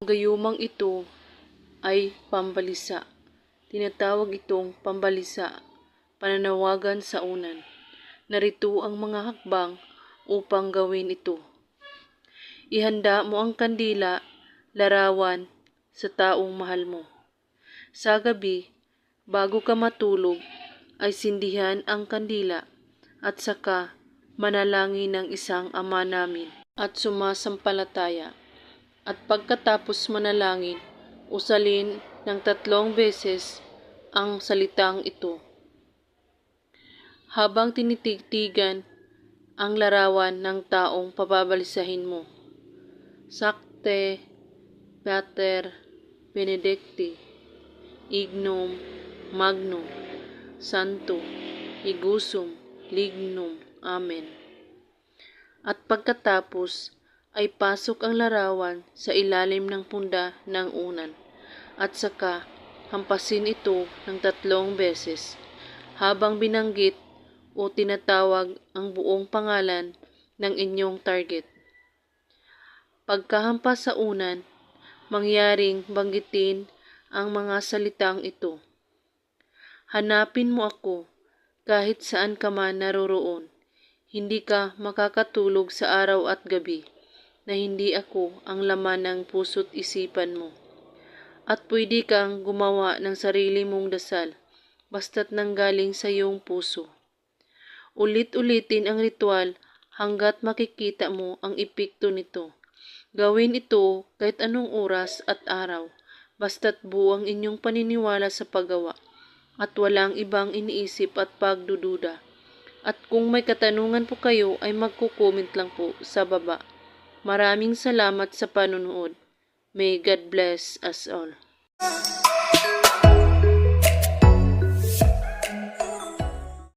Ang gayumang ito ay pambalisa. Tinatawag itong pambalisa, pananawagan sa unan. Narito ang mga hakbang upang gawin ito. Ihanda mo ang kandila, larawan sa taong mahal mo. Sa gabi, bago ka matulog, ay sindihan ang kandila at saka manalangin ng isang Ama namin at sumasampalataya. At pagkatapos manalangin, usalin ng 3 beses ang salitang ito. Habang tinitigtigan ang larawan ng taong pababalisahin mo. Sancte Pater Benedicti, Ignum Magnum, Santo Igusum Lignum. Amen. At pagkatapos ay pasok ang larawan sa ilalim ng punda ng unan at saka hampasin ito ng 3 beses habang binanggit o tinatawag ang buong pangalan ng inyong target. Pagkahampas sa unan, mangyaring banggitin ang mga salitang ito. Hanapin mo ako kahit saan ka man naroroon. Hindi ka makakatulog sa araw at gabi na hindi ako ang laman ng puso't isipan mo. At pwede kang gumawa ng sarili mong dasal, basta't nanggaling sa iyong puso. Ulit-ulitin ang ritual hanggat makikita mo ang epekto nito. Gawin ito kahit anong oras at araw, basta't buo ang inyong paniniwala sa paggawa at walang ibang iniisip at pagdududa. At kung may katanungan po kayo ay magko-comment lang po sa baba. Maraming salamat sa panonood. May God bless us all.